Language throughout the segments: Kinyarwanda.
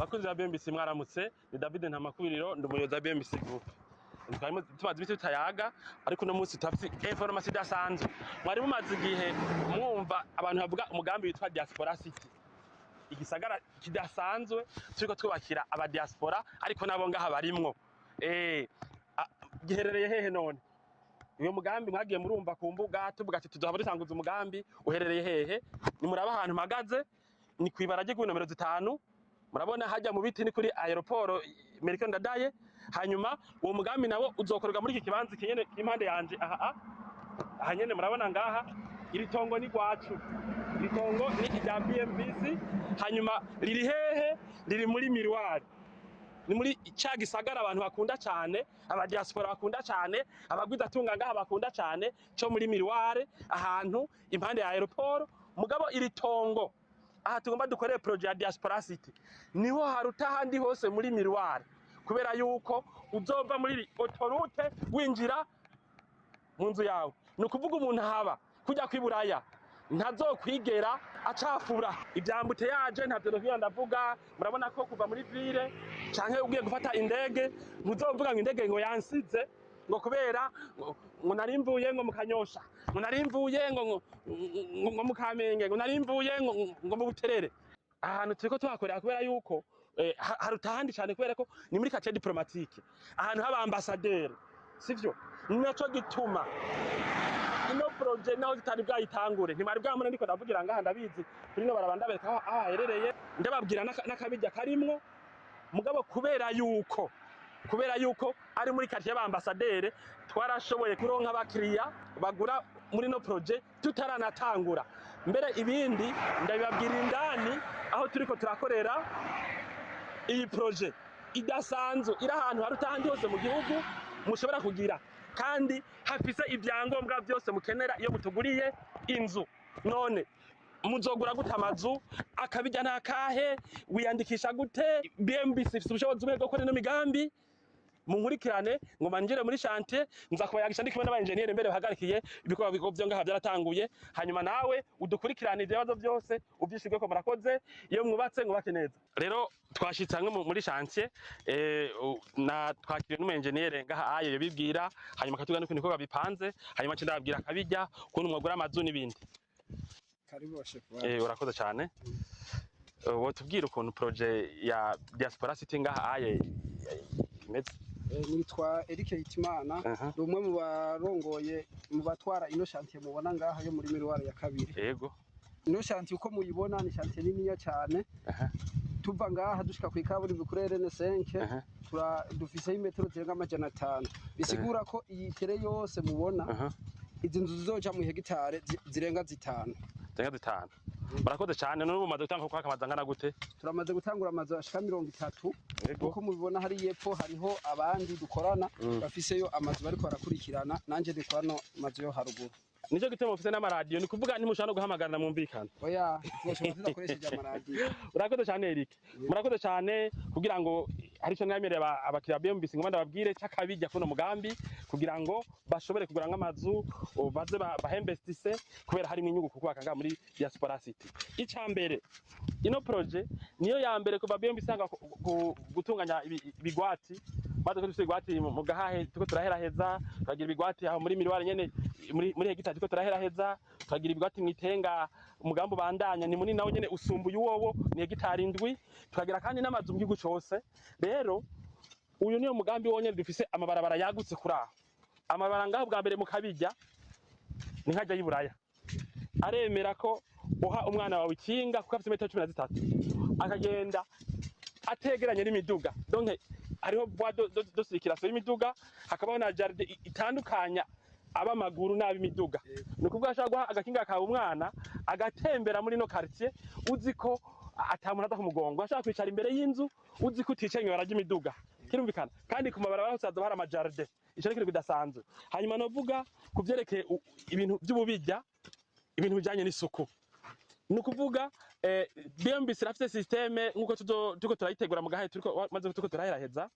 Bakunzi ba BMBC mwaramutse, ni David Ntamakubiriro ndi umuyobozi wa BMBC Group. Twarimo tumaze ibiti bitayaga ariko no munsi tafite information idasanzwe. Mwari mumaze igihe mwumva abantu bavuga umugambi witwa Diaspora City. Igisagara kidasanzwe turiko twubakira aba diaspora ariko nabo ngaha barimwo. Giherereye hehe none? Uyo mugambi mwagiye murumva ku mbuga tuvuga ati tuzohaba dutanguza umugambi uherereye hehe? Ni muraba ahantu mpagaze ni kwibaraje ku nomero 5. Murabona hajya mu biti ni kuri aeroport Amerika Ndadaye. Hanyuma uwo mugambi nawo uzokorerwa muri iki kibanza kinyene impande yanje aha nyene murabona ngaha iri tongo ni gwacu. Iri tongo ni rya BMBC. Hanyuma riri hehe? Riri muri Miroir. Ni muri ca gisagara abantu bakunda cyane, aba diaspora bakunda cyane, abagwiza tunga ngaha bakunda cyane cyo muri Miroir ahantu impande ya aeroport. Mugabo iri tongo aha tugomba dukoreye projet ya Diaspora City niho haruta handi hose muri Miroir, kubera yuko uzova muri autoroute winjira mu nzu yawe. Ni ukuvuga umuntu haba kujya kwiburaya ntazokwigera acafura ibyambute yaje ntavyo no ndavuga. Murabona ko kuva muri ville canke ugiye gufata indege muzovuga ngo indege ngo yansize ngo kubera ngo narimvuye ngo mukanyosha ngo narimvuye ngo mu Kamenge ngo narimvuye ngo mu Buterere. Ahantu turiko tuhakorera kubera yuko haruta handi cyane kubera ko ni muri quartier diplomatique ahantu haba ambassadeur, sivyo? Nico gituma ino projet naho zitari bwayitangure ntimari bwamuna ndiko ndavugira ngaha ndabizi kuri no barabanda bereka aho aherereye ndababwira n'akabijya karimwo. Mugabo kubera yuko ari muri quartier ba ambassadeur twarashoboye kuronka abakiriya bagura muri no projet tutaranatangura. Mbere ibindi ndabibabwira indani aho turiko turakorera iyi projet idasanzwe iri ahantu haruta handi hose mu gihugu mushobora kugira, kandi hafise ibyangombwa byose mukenera iyo mutuguriye inzu. None muzogura gute amazu? Akabijya ntakahe? Wiyandikisha gute? BMBC ifite ubushobozi bwo gukora ino migambi. Munkurikirane ngo manjire muri chantier nzakubayagisha ndi kumwe n'abanjeniyeri mbere bahagarikiye ibikorwa byo ngaha byaratanguye. Hanyuma nawe udukurikirane ibibazo byose ubyishirwe ko murakoze iyo mwubatse ngubake neza. Rero twashitse hamwe muri chantier na twakiriye n'umunjeniyeri ngaha aye bibwira, hanyuma katuga n'ukuntu ibikorwa bipanze, hanyuma cyo ndababwira akabijya kuntu mwagura amazu n'ibindi. Karibu washefu. Urakoze cyane. Wo tubwira ukuntu projet ya Diaspora City ngaha aye imeze. Nitwa Eric Hitimana, ndi umwe mu barongoye mu batwara ino chantier mubona ngaha yo muri Miroir ya kabiri. Yego. Ino chantier uko muyibona ni chantier niniya cyane. Tuva ngaha dushika ku ikaburimbi kuri RN5 dufise imetero zirenga 500. Bisigura ko iyi tere yose mubona izi nzu zizoja mu hegitare zirenga 5. Zirenga 5. Barakoze cyane. N'ubu maze gutanga kwa kamazangana gute? Turamaze gutangura amazu ashika 30. Uko mubibona hari yepfo hariho abandi dukorana bafiseyo amazu bariko barakurikirana, nanje ndikorano amazu yo haruguru. Nico gitemo mufise n'amaradio, ni kuvuga ntimushaka guhamagarana mwumvikana. Oya, twashobora kudakoresheje amaradio. Urakoze cyane Eric. Murakoze cyane kugira ngo hari cyo mwemereye abakiriya BMBC ngo ndababwire cyakabijya kuno mugambi kugira ngo bashobore kugura nk'amazu baze bahembestise kubera hari inyungu kubaka nga muri Diaspora City. Icambere ino projet niyo ya mbere kuva BMBC sanga gutunganya ibigwati, maze ko dufite igwati mu gahahe tuko turaheraheza, twagira ibigwati aho muri Miroir nyene muri hegitari tuko turaheraheza, twagira ibigwati mwitenga umugambo bandanya ni munini nawo nyene usumbuye uwowo ni hegitari 7, twagira kandi n'amazu mu gihugu cyose. Rero uyu niyo mugambi wonyene dufise amabarabara yagutse kuri aho. Amabara ngaho bwa mbere mu kabijya ni nkajya y'Iburaya aremera ko uha umwana wawe ikinga kuko afite metero 13 akagenda ategeranye n'imiduga. Donc hariho voie de circulation y'imiduga, hakabaho na jardin itandukanya abamaguru n'abimiduga. Ni kuvuga ashaka guha agakinga kawe umwana agatembera muri no quartier uziko atamuntu ata kumugongo, ashaka kwicara imbere y'inzu uziko uticenye baraje imiduga. Kirumvikana kandi ku mabarabara hose hazo hari amajardin, ico ni kintu kidasanzwe. Hanyuma novuga kuvyerekeye ibintu by'ububijya, ibintu bijanye n'isuku. Ni kuvuga BMBC rafite systeme nkuko tuko turayitegura mu gahe tuko turaheraheza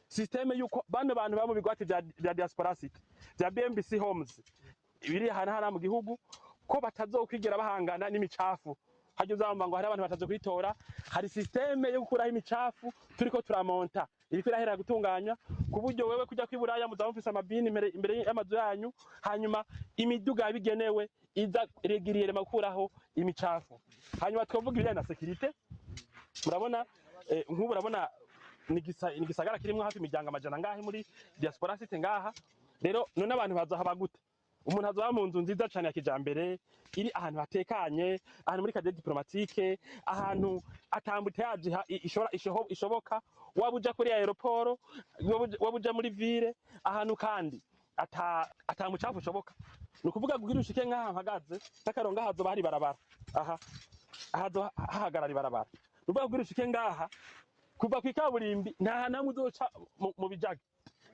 systeme yuko bano bantu ba mu bigwati bya Diaspora City bya BMBC Homes ibiri hana mu gihugu ko batazokwigera bahangana n'imicafu hajya uzamba ngo hari abantu bataje kwitora hari systeme yo gukuraho imicafu turiko turamonta iriko irahera gutunganya ku buryo wewe kujya kwiburaya muzaba mufise amabini imbere y'amazu yanyu hanyuma imiduga yabigenewe iza regiriere makuraho imicafu hanyuma twavuga ibijyanye na security murabona nk'ubu urabona ni gisagara kirimo hafi imiryango amajana ngahe muri diaspora city ngaha rero none abantu bazohaba gute umuntu azoba mu nzu nziza cyane ya kijambere iri ahantu hatekanye ahantu muri cadre diplomatique ahantu atambutaje ishoboka wabuja kuri aeroport wabuja muri ville ahantu kandi atamucafu ushoboka nukuvuga kugira ushike ngaha mpagaze takaronga hazo bari barabara aha hazo hahagarara barabara nuvuga kugira ushike ngaha kuva ku ikaburimbi nta namwe uzoca mu bijaga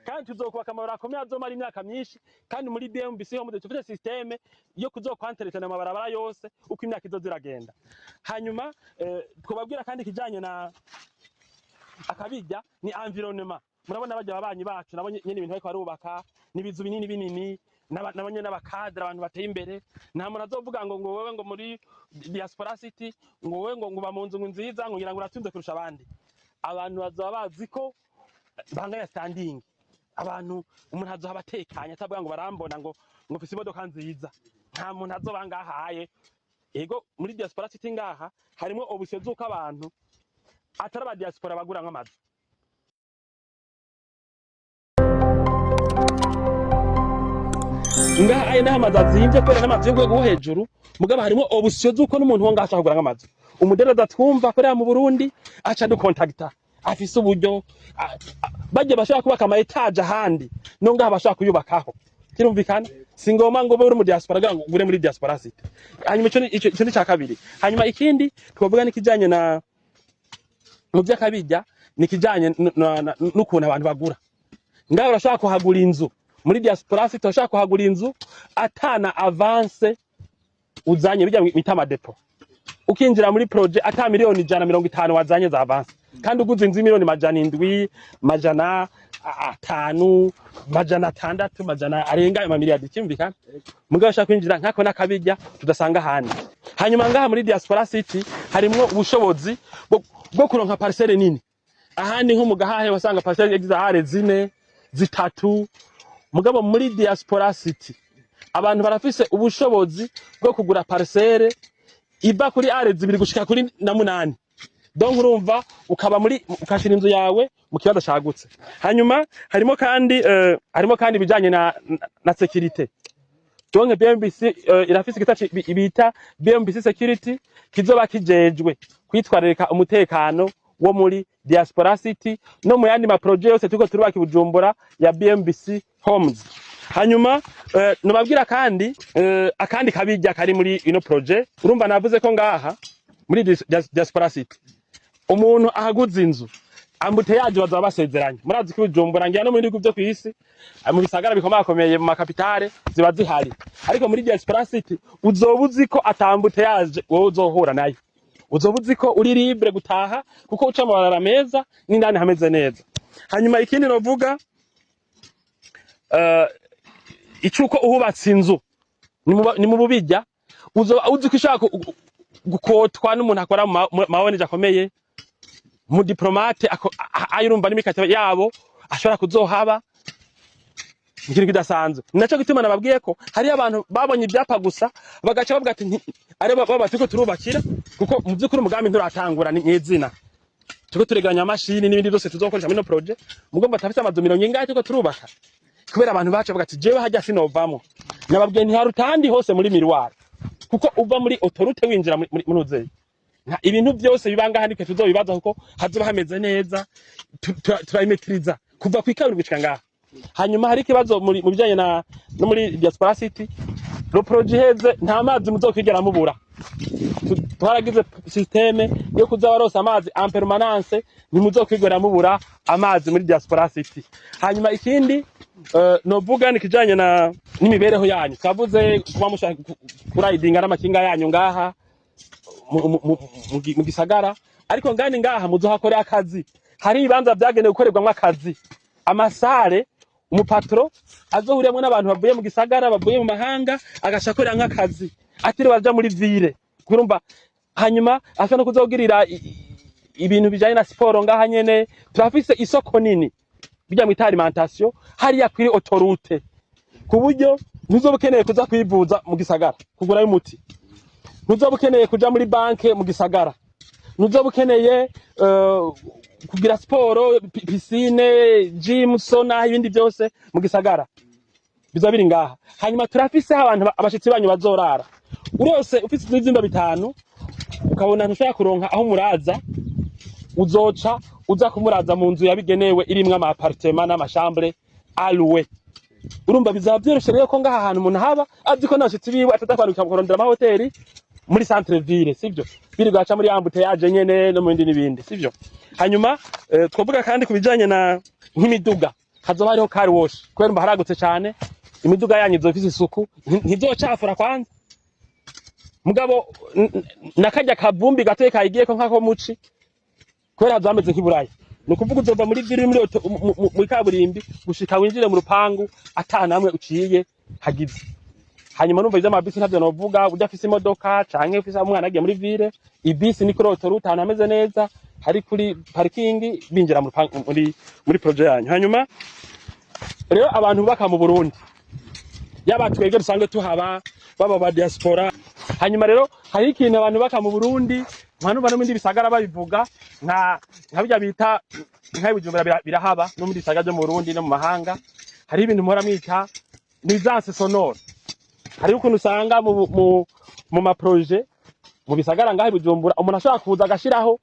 kandi tuzokubaka amabara akomeye azomara imyaka myinshi kandi muri BMBC ho mudufite systeme yo kuzokwanteretana amabarabara yose uko imyaka izoziragenda hanyuma twababwira kandi kijanye na akabijya ni environnement murabona bajya babanyi bacu nabo nyene ibintu bariko barubaka nibizu binini nabanye n'abakadra abantu bateye imbere nta muntu azovuga ngo wewe ngo muri diaspora city ngo wewe ngo ba mu nzu nziza ngo ngira ngo uratunze kurusha abandi abantu bazoba bazi ko bangaya standing abantu umuntu azoba atekanye atavuga ngo barambona ngo mfise imodoka nziza nta muntu azoba ngahaye ego muri diaspora city ngaha harimo obusyo zuko abantu atari aba diaspora bagura nk'amazu ngaha aye n'amazu azimvye kwera n'amazu yo rwego hejuru mugabo harimo obusyo zuko n'umuntu wo ngaha kugura nk'amazu umudereza twumva korera mu Burundi aca du contacta afise uburyo bajye bashaka kubaka ama etage ahandi no ngaha bashaka kuyubakaho kirumvikana singoma ngo buri mu diaspora ngo gure muri diaspora city hanyuma ico ni cyakabiri hanyuma ikindi twavuga nikijanye na mu byakabijya nikijanye n'ukuntu abantu bagura ngaho urashaka kuhagura inzu muri diaspora city urashaka kuhagura inzu atana avance uzanye bijya mitama depo ukinjira muri projet ata miliyoni 150 wazanye za avance kandi uguze inzu miliyoni 700 majana 5 majana 6 majana arenga ama miliyari kimvikana mugabo ashaka kwinjira nkako nakabijya tudasanga handi hanyuma ngaha muri diaspora city harimo ubushobozi bwo kuronka parcelle nini ahandi nko mugahahe wasanga parcelle yagize are 4 3 mugabo muri diaspora city abantu barafise ubushobozi bwo kugura parcelle iba kuri are 2 gushika kuri na 8 donc urumva ukaba muri ukashira inzu yawe mu kibazo cyagutse hanyuma harimo kandi bijanye na security donc BMBC irafise igitaci ibita BMBC security kizoba kijejwe kwitwararika umutekano wo muri diaspora city no mu yandi ma projet yose tuko turubaka Bujumbura ya BMBC homes hanyuma nubabwira kandi akandi kabijya kari muri ino projet urumva navuze ko ngaha muri diaspora city umuntu ahaguze inzu ambute yaje bazaba basezeranye murazi ko Bujumbura ngira no muri bigo byo kwisi mu bisagara bikomakomeye mu makapitale ziba zihari ariko muri diaspora city uzobuzi ko atambute yaje wowe uzohura nayo uzobuzi ko uri libre gutaha kuko uca mu barara meza n'indani hameze neza hanyuma ikindi novuga icuko uhubatse inzu ni mu bubijya uzoba uzi ko ishaka gukotwa n'umuntu akora mu mawonje akomeye mu diplomate ayurumva n'imikate yabo ashobora kuzohaba ikintu kidasanzwe naco gituma nababwiye ko hari abantu babonye ibyapa gusa bagaca bavuga ati ari baba tuko turubakira kuko mu byukuri umugambi nturatangura n'izina tuko tureganya mashini n'ibindi byose tuzokoresha muri no projet mugomba tafise amazu 100 ngahe tuko turubaka kubera abantu bacu bavuga ati jewe hajya sinovamo nababwiye ntiharutandi hose muri miroir kuko uva muri autorité winjira muri uzeye ibintu byose bibanga handike tuzobibaza kuko hazoba hameze neza turayimetriza kuva kwikabiri gushika ngaha hanyuma hari kibazo mu bijanye no muri diaspora city lo projet heze nta mazi muzokwigera mubura twaragize systeme yo kuzabarosa amazi en permanence ntimuzokwigera mubura amazi muri diaspora city hanyuma ikindi novuga nikijanye n'imibereho yanyu twavuze kuba mushaka kurayidinga n'amakinga yanyu ngaha mu gisagara ariko ngani ngaha muzohakora akazi hari ibanza byagenewe gukorerwamo akazi amasare umupatro azohuriyemo n'abantu bavuye mu gisagara bavuye mu mahanga agashakorera nk'akazi atiri baja muri ville kurumva hanyuma asa no kuzogirira ibintu bijanye na siporo ngaha nyene. Turafise isoko nini bijya mu alimentation hariya kuri autoroute, ku buryo ntuzoba ukeneye kuza kwivuza mu gisagara kugura y'umuti, ntuzoba ukeneye kuja muri banke mu gisagara, ntuzoba ukeneye kugira siporo, piscine, gym, sauna, ibindi byose mu gisagara biza biri ngaha. Hanyuma turafise abantu abashitsi banyu bazorara, urose ufise ivyumba bitanu ukabona ntushaka kuronka aho muraza, uzoca uza kumuraza mu nzu yabigenewe irimwe ama appartement n'amachambre alloué. Urumva bizaba byoroshe rero ko ngaha ahantu umuntu haba azi ko nashitsi biwe atazakwaruka kurondera ama hoteli muri centre ville, sivyo biri gaca muri embouteillage nyene no mu bindi n'ibindi, sivyo. Hanyuma twovuga kandi kubijanye na nk'imiduga, hazoba hariho car wash kubera mba haragutse cyane, imiduga yanyu izofise isuku, ntizocafura kwanza. Mugabo nakajya kavumbi gatoye kayigiye ko nkako muci kubera hazameze nk'iburayi, nukuvuga uzova muri ville muri kaburimbi gushika winjire mu rupangu atanamwe uciye hagize. Hanyuma numva ivy'amabisi ntavyo novuga, udafise imodoka canke ufise umwana agiye muri ville, ibisi ni kuri autoroute ahantu hameze neza, hari kuri parking binjira muri projet yanyu. Hanyuma rero abantu baka mu Burundi yaba twege dusanzwe tuhaba baba ba diaspora. Hanyuma rero hari ikintu abantu baka mu Burundi manu bano mindi bisagara babivuga nka bijya bita nka Bujumbura birahaba no muri bisagara byo mu Burundi no mu mahanga. Hari ibintu mpora mwita nuisance sonore, hari ukuntu usanga mu ma projet mu bisagara ngaho Bujumbura umuntu ashaka kuza agashiraho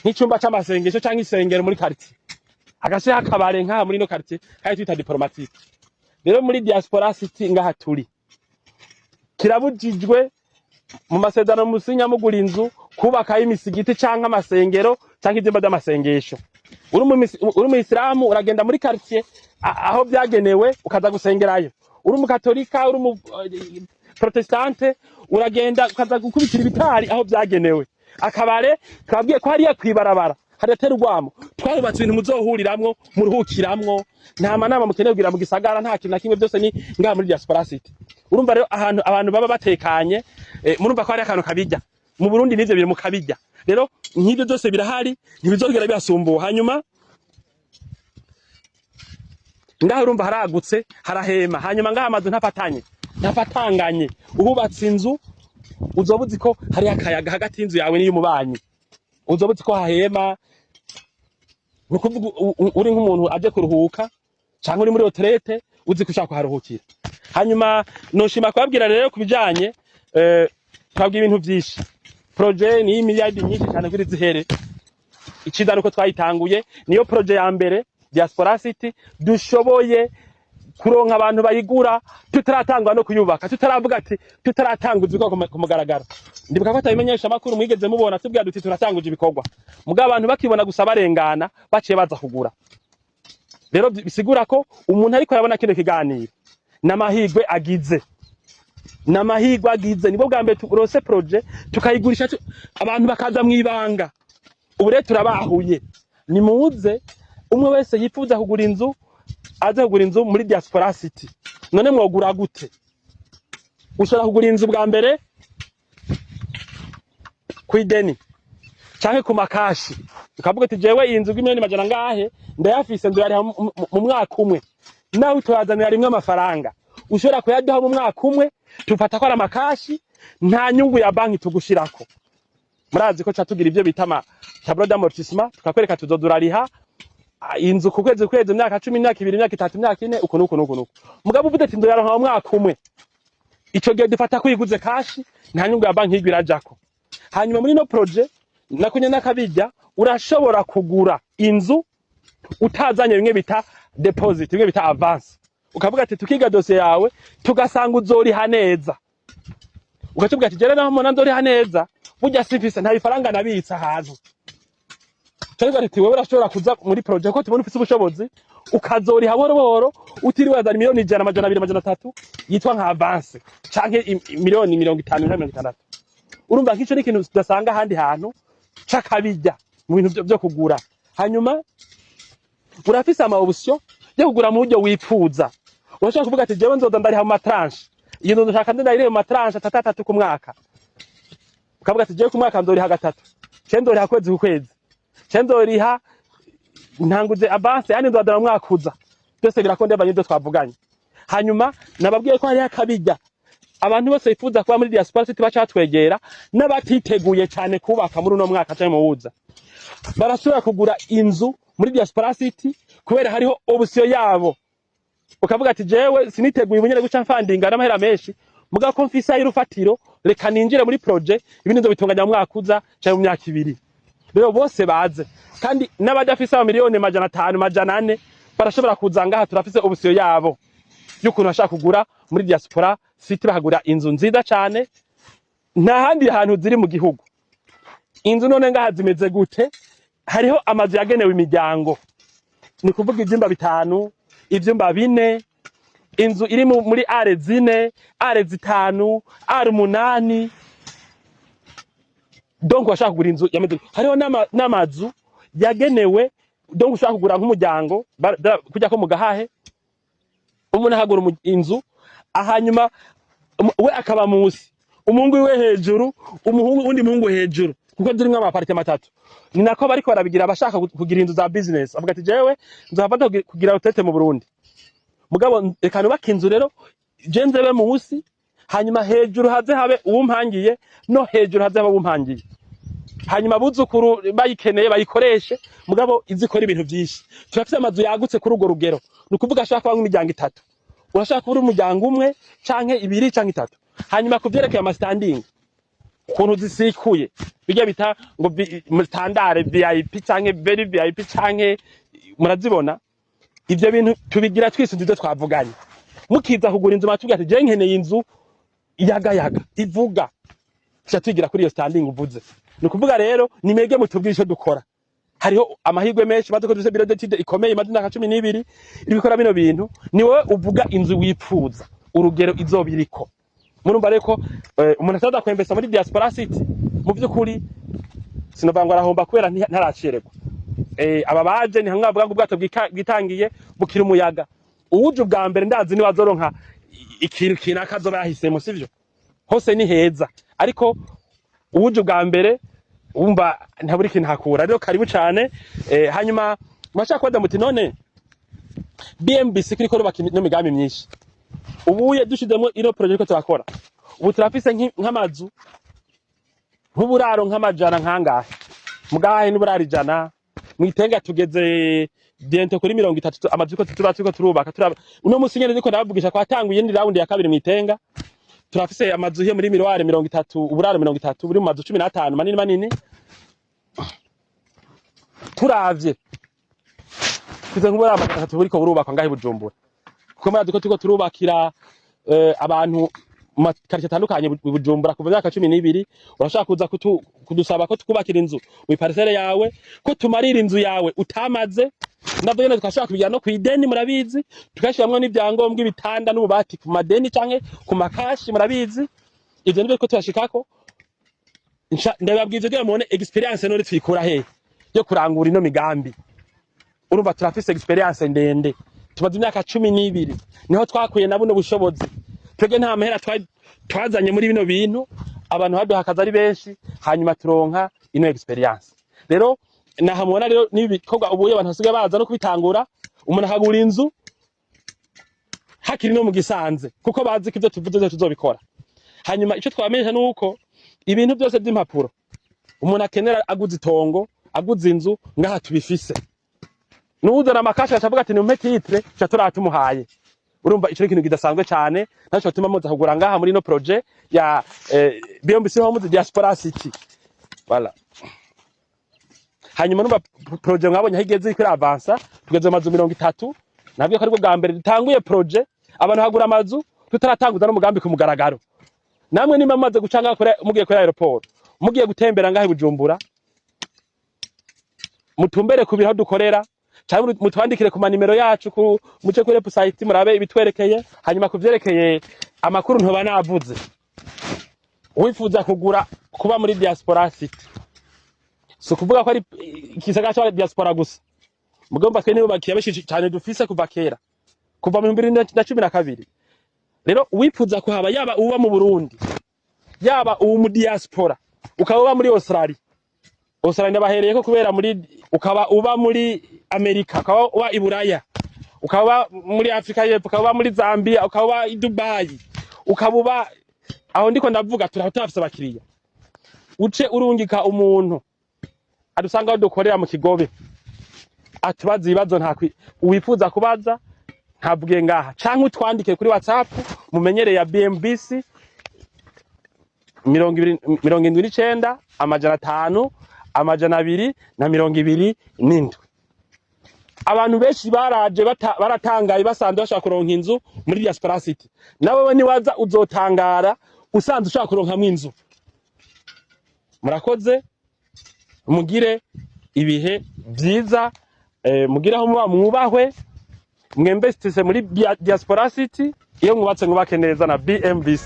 nk'icyumba cy'amasengesho cyangwa isengero muri quartier, agashira akabare nka muri no quartier kandi twita diplomatique. Rero muri diaspora city ngaha turi kirabujijwe mu masezerano musinya mugura inzu kubaka imisigiti cyangwa amasengero cyangwa ibyumba by'amasengesho. Uri mu Islamu uragenda muri quartier aho byagenewe ukaza gusengerayo, uri mu Katolika, uri mu Protestante uragenda ukaza gukubitira ibitari aho byagenewe. Akabare twabwiye ko hariya kwibarabara hadaterwamo, twarubatse ibintu muzohuriramwo muruhukiramwo, nta manama mukeneye kugira mu gisagara, nta kintu na kimwe, byose ni ngaha muri diaspora city. Urumva rero ahantu abantu baba batekanye, murumva ko hari akantu kabijya mu Burundi, n'ivyo biri mu kabijya. Rero nk'ibyo byose birahari, ntibizogera byasumbuha. Hanyuma ngaha urumva haragutse, harahema. Hanyuma ngaha amazu ntafatanganye, uhubatse inzu uzoba uzi ko hari akayaga hagati y'inzu yawe n'iy'umubanyi, uzoba uzi ko hahema. Nukuvuga uri nk'umuntu aje kuruhuka cyangwa uri muri retraite uzi ko ushaka kuharuhukira. Hanyuma noshima kubabwira rero kubijanye twabwiye ibintu byinshi. Projet ni miliyari nyinshi cyane kuri zihere. Icida nuko twayitanguye, niyo projet ya mbere diaspora city dushoboye kuronka abantu bayigura tutaratangwa no kuyubaka, tutaravuga ati tutaratanguzwa ku mugaragaro. Ndibuka ko atabimenyesha makuru mwigeze mubona tubwira duti turatanguje ibikorwa, mugabo abantu bakibona gusa barengana baciye baza kugura. Rero bisigura ko umuntu ariko yabona kino kiganiro n'amahigwe agize, nibwo bwa mbere turose projet tukayigurisha abantu bakaza mwibanga. Ubu rero turabahuye, nimuze umwe wese yifuza kugura inzu aze kugura inzu muri diaspora city. None mwogura gute? Ushobora kugura inzu bwa mbere kwideni canke ku makashi, ukavuga ati jewe iyi nzu y'imiliyoni majana ngahe ndayafise, ndayari mu mwaka umwe, nawe utwazanira rimwe amafaranga ushobora kuyaduha mu mwaka umwe, tufata ko ari amakashi, nta nyungu ya banki tugushirako. Murazi ko tugira ibyo bita tableau d'amortissement, tukakwereka tuzodurariha inzu ku kwezi imyaka 10, imyaka 2, imyaka 3, imyaka 4, uko. Mugabo uvuze ati ndoyaronka mu mwaka umwe, ico gihe dufata ko yiguze kashi, nta nyungu ya banki yigwira jako. Hanyuma muri no projet nakunye nakabijya, urashobora kugura inzu utazanye bimwe bita deposit, bimwe bita avance. Ukavuga ati tukiga dossier yawe tugasanga uzoriha neza, ukacuvuga ati jere naho mbona nzoriha neza, burya sifise nta bifaranga nabitsa ahantu. Cyangwa ati wewe urashobora kuza muri projet ko tubona ufite ubushobozi ukazoriha boro utiriwe azana miliyoni 100, amajana 2, amajana 3 yitwa nka avance canke miliyoni 50 na 60. Urumva nk'ico ni ikintu tudasanga ahandi hantu cakabijya mu bintu byo kugura. Hanyuma urafise ama option yo kugura mu buryo wipfuza. Urashaka kuvuga ati jewe nzoza ndariha mu matranche, iyo ndo ndashaka ndariha mu matranche 3 ku mwaka. ukavuga ati je ku mwaka nzoriha gatatu cendoriha kwezi ku kwezi cendoriha ntanguze avance yani ndodara mwakuza byose birakondeba n'ibyo twavuganye. Hanyuma nababwiye ko hari akabijya abantu bose bifuza kuba muri diaspora city bacatwegera n'abatiteguye cyane kubaka muri uno mwaka cyane muwuza barashobora kugura inzu muri diaspora city kubera hariho option yabo. Ukavuga ati jewe siniteguye ubunyere guca mfandinga n'amahera menshi muga ko mfisa y'urufatiro reka ninjire muri projet ibindi ndo bitunganya mu mwaka uza cyane mu myaka 2. Rero bose baze kandi n'abadafisa miliyoni 500 400 barashobora kuzanga turafise option yabo y'ukuntu bashaka kugura muri diaspora city bahagura inzu nziza cyane nta handi hantu ziri mu gihugu. Inzu none ngaha zimeze gute? Hariho amazu yagenewe imiryango ni kuvuga ibyumba 5 ivyumba 4 inzu iri muri are 4 are 5 are 8 donc washaka kugura inzu yameze hariho n'amazu yagenewe donc ushaka kugura nk'umuryango kujya ko mugahahe umuntu ahagura inzu ahanyuma we akaba musi umuhungu we hejuru umuhungu undi muhungu hejuru kuko zirimo amapartema 3 ni nako bariko barabigira abashaka kugira inzu za business avuga ati jewe nzafata kugira utete mu Burundi mugabo reka nubaka inzu rero je nzebe musi hanyuma hejuru haze habe uwumpangiye no hejuru haze habe uwumpangiye hanyuma buzukuru bayikeneye bayikoreshe mugabo izikora ibintu byinshi. Turafite amazu yagutse kuri ugo rugero nukuvuga ashaka kuba nk'imiryango 3 urashaka kubura umuryango umwe canke 2 canke 3 hanyuma kuvyerekeye ama standing ukuntu zisikuye bijya bita ngo standard VIP canke very VIP canke murazibona ivyo bintu tubigira twisunze ivyo twavuganye mukiza kugura inzu matubwira ati je nkeneye inzu yagayaga ivuga cya twigira kuri iyo standing uvuze nukuvuga rero nimege mutubwisho dukora hariho amahirwe menshi baduko duse biro d'étude ikomeye madina ka 12 ibikora bino bintu ni wowe uvuga inzu wipfuza urugero izobiriko murumva reko umuntu ataza kwembesa muri diaspora city mu byukuri sinovangwa arahomba kubera ntaracererwa aba baje ni hamwe bavuga ngo ubwato bwitangiye bukira umuyaga uwuje ubwa mbere ndazi ni wazoronka ikintu kinakazo bahisemo sivyo hose ni heza ariko uwuje ubwa mbere umba ntaburi kintu hakura rero karibu cyane hanyuma mashaka kwada muti none BMBC kiriko rubaka no migambi myinshi ubuye dushizemo ino project ko twakora ubu turafise nk'amazu nk'uburaro nk'amajana nkangahe mugahe n'uburaro ijana mwitenga tugeze bientôt kuri 30 amazu ko turiko turubaka uno musinyene niko nabavugisha ko hatanguye indi round ya kabiri mwitenga turafise amazu hiye muri miroire 30 uburaro 30 buri mu mazu 15 manini manini turavye kize nk'uburaro 3 buriko burubakwa ngahe Bujumbura kuko mara duko turubakira abantu makarite atandukanye Bujumbura kuva myaka 12 urashaka kuza kudusaba ko tukubakira inzu mu parcelle yawe ko tumarira inzu yawe utamaze navyo nyene tukashaka kubijya no kwideni murabizi tukashiramwe n'ibyangombwa ibitanda n'ububati ku madeni canke ku makashi murabizi ivyo nibyo ko turashikako ndababwize byo mone experience none twikura he yo kurangura ino migambi urumva turafise experience ndende tumaze imyaka 12 niho twakuye na buno bushobozi twege nta mahera twazanye muri bino bintu abantu baduhakaza ari benshi hanyuma turonka ino experience rero nahamubona rero nibikorwa ubuye abantu basigaye baza no kubitangura umuntu akagura inzu hakiri no mu gisanze kuko bazi ko ivyo tuvuze tuzobikora hanyuma ico twamenyesha nuko ibintu byose by'impapuro umuntu akenera aguze itongo aguze inzu ngaha tubifise n'uzana amakasha acavuga ati nimpe titre cyo turatumuhaye urumva ico kintu kidasanzwe cyane naco tuma muza kugura ngaha muri no projet ya BMBC Homes Diaspora City voilà hanyuma numva projet mwabonye higeze ikora avansa tugeze amazu 30 nabyo ko ariko bwa mbere dutanguye projet abantu hagura amazu tutaratanguza no mugambi ku mugaragaro namwe nimba maze gucanga kora mugiye kuri aeroport mugiye gutembera ngahe Bujumbura mutumbere ku biho dukorera cyangwa mutwandikire ku manimero yacu ku muce kuri website murabe ibitwerekeye hanyuma kuvyerekeye amakuru ntoba navuze wifuza kugura kuba muri diaspora city so kuvuga ko ari ikisaga cya diaspora gusa mugomba twe nibo bakiyabashije cyane dufise kuva kera kuva mu 2012 rero wifuza ko haba yaba uba mu Burundi yaba uwo mu diaspora ukaba uba muri Australia ndabahereye ko kubera ukaba uba muri Amerika, ukaba uba i Buraya, ukaba muri Afrika y'Epfo, ukaba muri Zambia, ukaba i Dubai, ukaba uba aho ndiko ndavuga turafise abakiriya. Uce urungika umuntu adusanga aho dukorera mu Kigobe atubaza ibibazo wifuza kubaza ntavuge ngaha, canke utwandike kuri WhatsApp mumenyereye ya BMBC 79 500 227. Abantu benshi baraje baratangaye basanze bashaka kuronka inzu muri Diaspora City. Nawe niwaza uzotangara usanze ushaka kuronkamwe inzu. Murakoze, mugire ibihe byiza, mugire aho muba mwubahwe, mwembestise muri Diaspora City, iyo mwubatse mwubake neza na BMBC.